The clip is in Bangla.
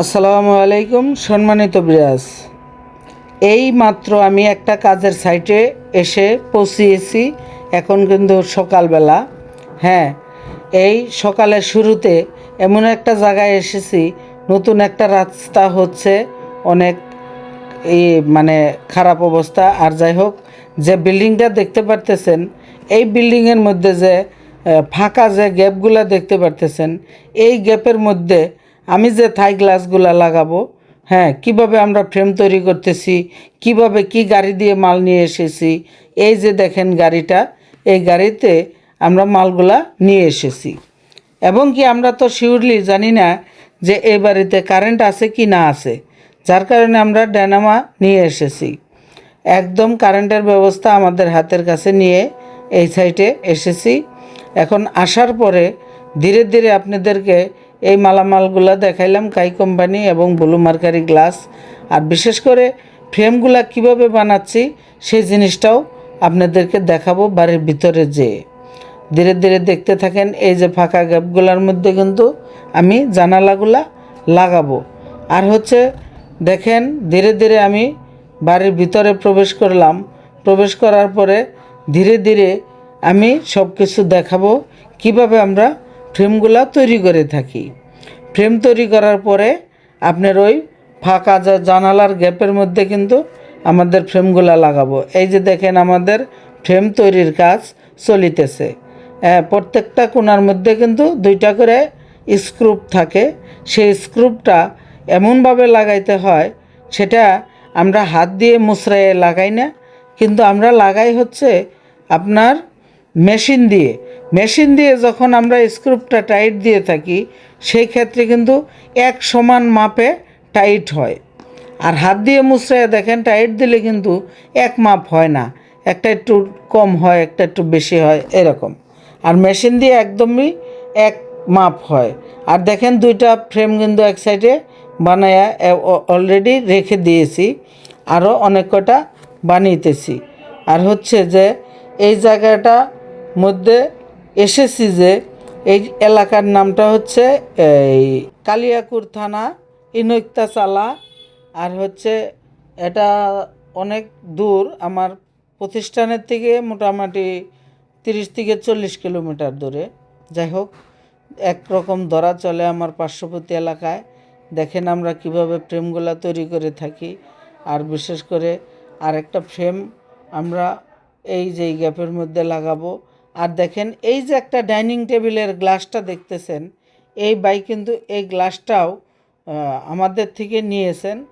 আসসালামু আলাইকুম সম্মানিত বিরাজ। এই মাত্র আমি একটা কাজের সাইটে এসে পৌঁছিয়েছি। এখন কিন্তু সকালবেলা। হ্যাঁ, এই সকালের শুরুতে এমন একটা জায়গায় এসেছি, নতুন একটা রাস্তা হচ্ছে, অনেক এই মানে খারাপ অবস্থা। আর যাই হোক, যে বিল্ডিংটা দেখতে পারতেছেন, এই বিল্ডিংয়ের মধ্যে যে ফাঁকা যে গ্যাপগুলো দেখতে পারতেছেন, এই গ্যাপের মধ্যে আমি যে থাই গ্লাসগুলো লাগাবো, হ্যাঁ, কিভাবে আমরা ফ্রেম তৈরি করতেছি, কিভাবে কি গাড়ি দিয়ে মাল নিয়ে এসেছি। এই যে দেখেন গাড়িটা, এই গাড়িতে আমরা মালগুলা নিয়ে এসেছি। এবং কি আমরা তো শিওরলি জানি না যে এই বাড়িতে কারেন্ট আছে কি না আছে, যার কারণে আমরা ডায়নামা নিয়ে এসেছি। একদম কারেন্টের ব্যবস্থা আমাদের হাতের কাছে নিয়ে এই সাইটে এসেছি। এখন আসার পরে ধীরে ধীরে আপনাদেরকে এই মালামালগুলো দেখাইলাম, কাই কোম্পানি এবং ব্লু মার্কারি গ্লাস। আর বিশেষ করে ফ্রেমগুলা কিভাবে বানাচ্ছি সেই জিনিসটাও আপনাদেরকে দেখাবো বাড়ির ভিতরে যেয়ে। ধীরে ধীরে দেখতে থাকেন। এই যে ফাঁকা গ্যাপগুলোর মধ্যে কিন্তু আমি জানালাগুলা লাগাবো। আর হচ্ছে দেখেন, ধীরে ধীরে আমি বাড়ির ভিতরে প্রবেশ করলাম। প্রবেশ করার পরে ধীরে ধীরে আমি সব কিছু দেখাবো কিভাবে আমরা ফ্রেমগুলা তৈরি করে থাকি। ফ্রেম তৈরি করার পরে আপনার ওই ফাঁকা যে জানালার গ্যাপের মধ্যে কিন্তু আমাদের ফ্রেমগুলা লাগাবো। এই যে দেখেন, আমাদের ফ্রেম তৈরির কাজ চলিতেছে। প্রত্যেকটা কোণার মধ্যে কিন্তু দুইটা করে স্ক্রুপ থাকে। সেই স্ক্রুপটা এমনভাবে লাগাইতে হয়, সেটা আমরা হাত দিয়ে মুচড়াইয়ে লাগাই না, কিন্তু আমরা লাগাই হচ্ছে আপনার মেশিন দিয়ে। মেশিন দিয়ে যখন আমরা স্ক্রুপটা টাইট দিয়ে থাকি, সেই ক্ষেত্রে কিন্তু এক সমান মাপে টাইট হয়। আর হাত দিয়ে মুচড়াইয়ে দেখেন, টাইট দিলে কিন্তু এক মাপ হয় না, একটা একটু কম হয়, একটা একটু বেশি হয়, এরকম। আর মেশিন দিয়ে একদমই এক মাপ হয়। আর দেখেন, দুইটা ফ্রেম কিন্তু এক সাইডে বানায়া অলরেডি রেখে দিয়েছি, আরও অনেক কটা বানিয়েতেছি। আর হচ্ছে যে এই জায়গাটা মধ্যে এসেছি, যে এই এলাকার নামটা হচ্ছে এই কালিয়াকুর থানা, ইনৈক্তা চালা। আর হচ্ছে এটা অনেক দূর আমার প্রতিষ্ঠানের থেকে, মোটামুটি 30 থেকে 40 কিলোমিটার দূরে। যাই হোক, একরকম ধরা চলে আমার পার্শ্ববর্তী এলাকায়। দেখেন আমরা কিভাবে ফ্রেমগুলো তৈরি করে থাকি। আর বিশেষ করে আরেকটা ফ্রেম আমরা এই যে গ্যাপের মধ্যে লাগাবো। আর দেখেন, এই যে একটা ডাইনিং টেবিলের গ্লাসটা দেখতেছেন, এই ভাই কিন্তু এই গ্লাসটাও আমাদের থেকে নিয়েছেন।